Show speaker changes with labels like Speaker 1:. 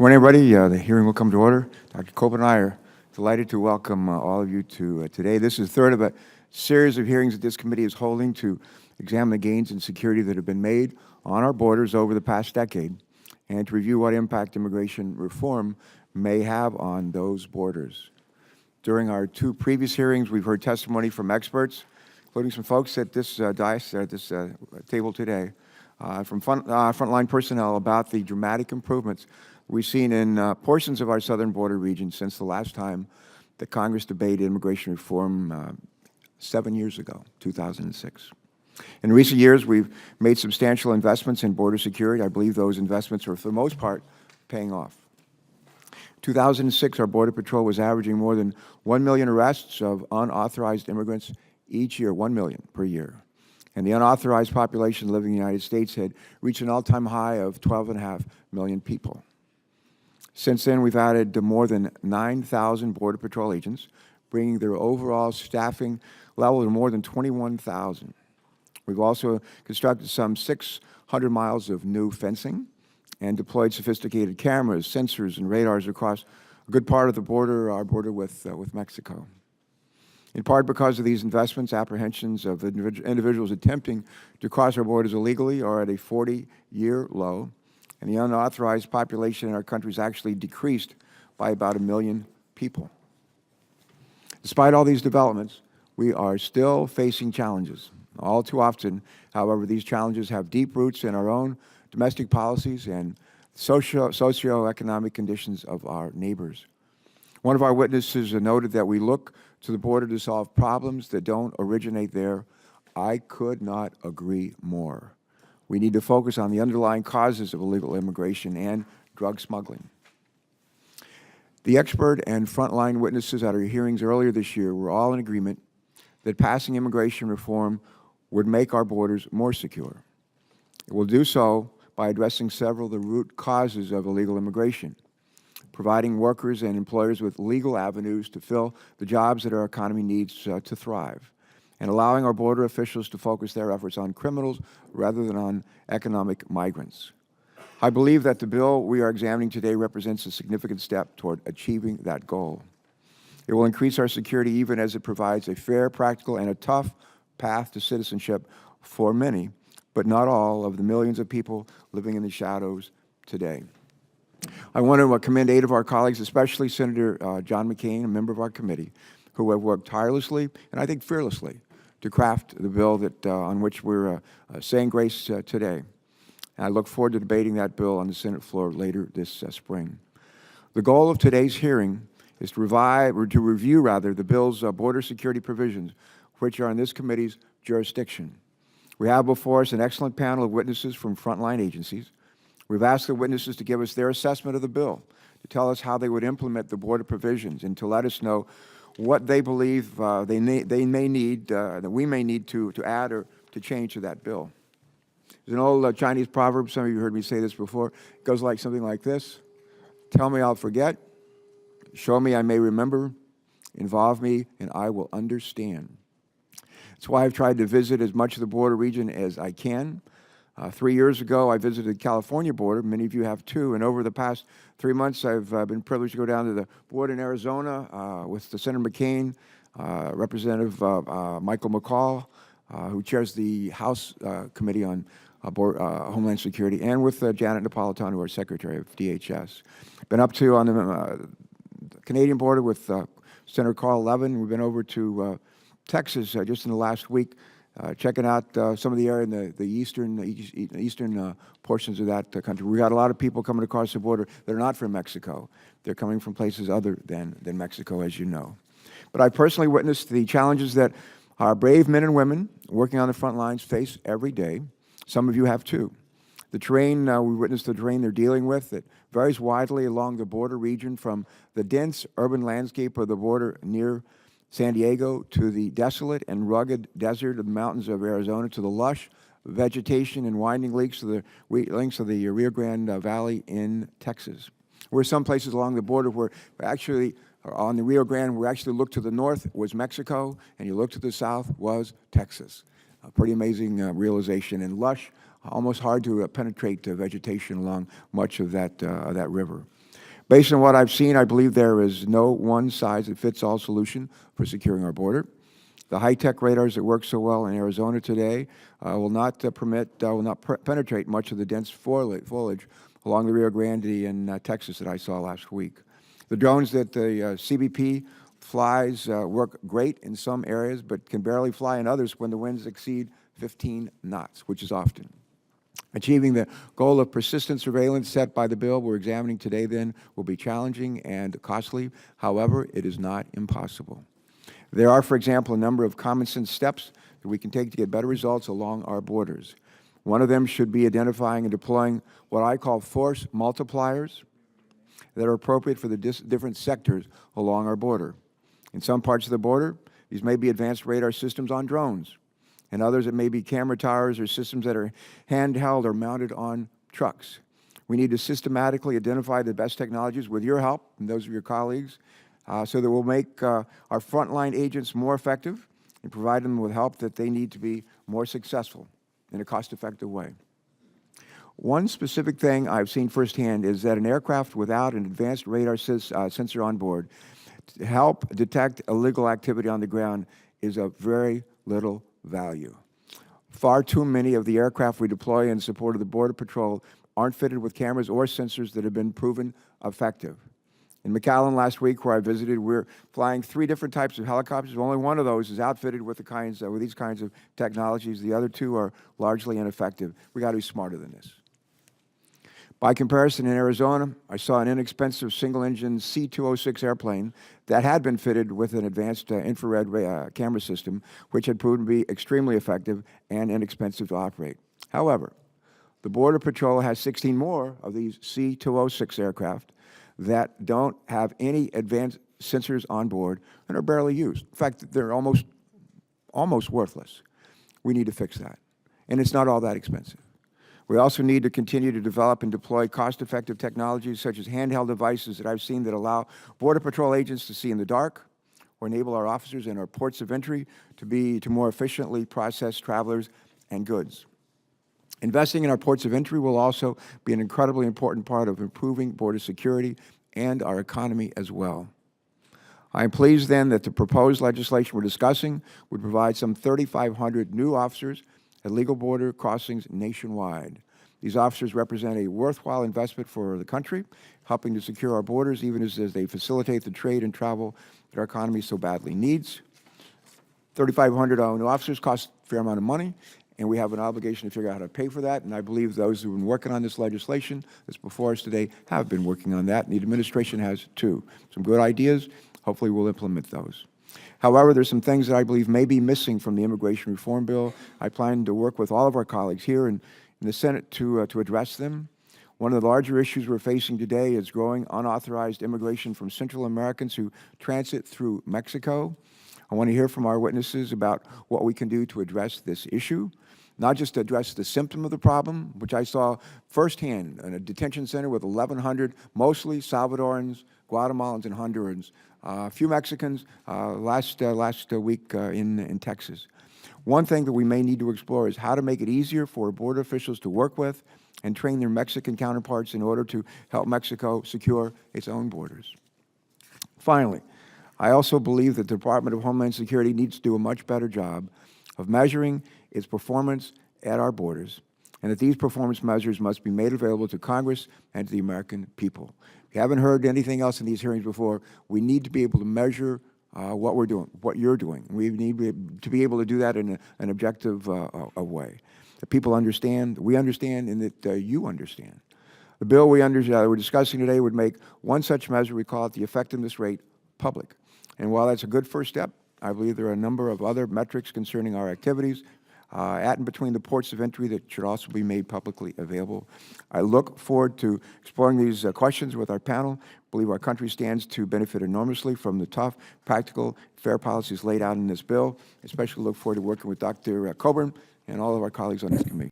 Speaker 1: Morning, everybody. The hearing will come to order. Dr. Carper and I are delighted to welcome all of you to today. This is the third of a series of hearings that this committee is holding to examine the gains in security that have been made on our borders over the past decade and to review what impact immigration reform may have on those borders. During our two previous hearings, we've heard testimony from experts, including some folks at this dais, at this table today, from frontline personnel about the dramatic improvements we've seen in portions of our southern border region since the last time that Congress debated immigration reform 7 years ago, 2006. In recent years, we've made substantial investments in border security. I believe those investments are, for the most part, paying off. 2006, our Border Patrol was averaging more than 1 million arrests of unauthorized immigrants each year, 1 million per year. And the unauthorized population living in the United States had reached an all-time high of 12.5 million people. Since then, we've added more than 9,000 Border Patrol agents, bringing their overall staffing level to more than 21,000. We've also constructed some 600 miles of new fencing and deployed sophisticated cameras, sensors, and radars across a good part of the border, our border with Mexico. In part because of these investments, apprehensions of individuals attempting to cross our borders illegally are at a 40-year low, and the unauthorized population in our country has actually decreased by about 1 million people. Despite all these developments, we are still facing challenges. All too often, however, these challenges have deep roots in our own domestic policies and socioeconomic conditions of our neighbors. One of our witnesses noted that we look to the border to solve problems that don't originate there. I could not agree more. We need to focus on the underlying causes of illegal immigration and drug smuggling. The expert and frontline witnesses at our hearings earlier this year were all in agreement that passing immigration reform would make our borders more secure. It will do so by addressing several of the root causes of illegal immigration, providing workers and employers with legal avenues to fill the jobs that our economy needs to thrive, and allowing our border officials to focus their efforts on criminals rather than on economic migrants. I believe that the bill we are examining today represents a significant step toward achieving that goal. It will increase our security even as it provides a fair, practical, and a tough path to citizenship for many, but not all, of the millions of people living in the shadows today. I want to commend 8 of our colleagues, especially Senator John McCain, a member of our committee, who have worked tirelessly and I think fearlessly to craft the bill that, on which we're saying grace today. And I look forward to debating that bill on the Senate floor later this spring. The goal of today's hearing is to review the bill's border security provisions, which are in this committee's jurisdiction. We have before us an excellent panel of witnesses from frontline agencies. We've asked the witnesses to give us their assessment of the bill, to tell us how they would implement the border provisions, and to let us know what they believe that we may need to add or to change to that bill. There's an old Chinese proverb, some of you heard me say this before. It goes like something like this: tell me I'll forget, show me I may remember, involve me and I will understand. That's why I've tried to visit as much of the border region as I can. 3 years ago, I visited the California border. Many of you have too. And over the past 3 months, I've been privileged to go down to the border in Arizona with Senator McCain, Representative Michael McCall, who chairs the House Committee on Homeland Security, and with Janet Napolitano, our Secretary of DHS. Been up to on the Canadian border with Senator Carl Levin. We've been over to Texas just in the last week, checking out some of the area in the eastern portions of that country. We got a lot of people coming across the border that are not from Mexico. They're coming from places other than Mexico, as you know. But I personally witnessed the challenges that our brave men and women working on the front lines face every day. Some of you have too. The terrain, we witnessed the terrain they're dealing with that varies widely along the border region, from the dense urban landscape of the border near San Diego to the desolate and rugged desert of the mountains of Arizona, to the lush vegetation and winding links of the Rio Grande Valley in Texas. We're some places along the border where actually on the Rio Grande, we actually looked to the north was Mexico, and you look to the south was Texas. A pretty amazing realization, and lush, almost hard to penetrate vegetation along much of that river. Based on what I've seen, I believe there is no one-size-that-fits-all solution for securing our border. The high-tech radars that work so well in Arizona today will not penetrate much of the dense foliage along the Rio Grande in Texas that I saw last week. The drones that the CBP flies work great in some areas, but can barely fly in others when the winds exceed 15 knots, which is often. Achieving the goal of persistent surveillance set by the bill we're examining today, then, will be challenging and costly. However, it is not impossible. There are, for example, a number of common-sense steps that we can take to get better results along our borders. One of them should be identifying and deploying what I call force multipliers that are appropriate for the different sectors along our border. In some parts of the border, these may be advanced radar systems on drones. In others, it may be camera towers or systems that are handheld or mounted on trucks. We need to systematically identify the best technologies with your help and those of your colleagues so that we'll make our frontline agents more effective and provide them with help that they need to be more successful in a cost-effective way. One specific thing I've seen firsthand is that an aircraft without an advanced radar sensor on board to help detect illegal activity on the ground is of very little value. Far too many of the aircraft we deploy in support of the Border Patrol aren't fitted with cameras or sensors that have been proven effective. In McAllen last week, where I visited, we're flying 3 different types of helicopters. Only one of those is outfitted with these kinds of technologies. The other 2 are largely ineffective. We got to be smarter than this. By comparison, in Arizona, I saw an inexpensive single-engine C-206 airplane that had been fitted with an advanced infrared camera system, which had proven to be extremely effective and inexpensive to operate. However, the Border Patrol has 16 more of these C-206 aircraft that don't have any advanced sensors on board and are barely used. In fact, they're almost worthless. We need to fix that, and it's not all that expensive. We also need to continue to develop and deploy cost-effective technologies such as handheld devices that I've seen that allow Border Patrol agents to see in the dark or enable our officers in our ports of entry to more efficiently process travelers and goods. Investing in our ports of entry will also be an incredibly important part of improving border security and our economy as well. I am pleased, then, that the proposed legislation we're discussing would provide some 3,500 new officers at legal border crossings nationwide. These officers represent a worthwhile investment for the country, helping to secure our borders even as they facilitate the trade and travel that our economy so badly needs. 3,500 new officers cost a fair amount of money, and we have an obligation to figure out how to pay for that, and I believe those who have been working on this legislation that's before us today have been working on that, and the administration has too. Some good ideas. Hopefully we'll implement those. However, there's some things that I believe may be missing from the immigration reform bill. I plan to work with all of our colleagues here in the Senate to address them. One of the larger issues we're facing today is growing unauthorized immigration from Central Americans who transit through Mexico. I want to hear from our witnesses about what we can do to address this issue, not just to address the symptom of the problem, which I saw firsthand in a detention center with 1,100, mostly Salvadorans, Guatemalans, and Hondurans, a few Mexicans last week in Texas. One thing that we may need to explore is how to make it easier for border officials to work with and train their Mexican counterparts in order to help Mexico secure its own borders. Finally, I also believe that the Department of Homeland Security needs to do a much better job of measuring its performance at our borders, and that these performance measures must be made available to Congress and to the American people. If you haven't heard anything else in these hearings before, we need to be able to measure what we're doing, what you're doing. We need to be able to do that in an objective way. That people understand, we understand, and that you understand. The bill we're discussing today would make one such measure, we call it the effectiveness rate, public. And while that's a good first step, I believe there are a number of other metrics concerning our activities at and between the ports of entry that should also be made publicly available. I look forward to exploring these questions with our panel. I believe our country stands to benefit enormously from the tough, practical, fair policies laid out in this bill. Especially look forward to working with Dr. Coburn and all of our colleagues on this committee.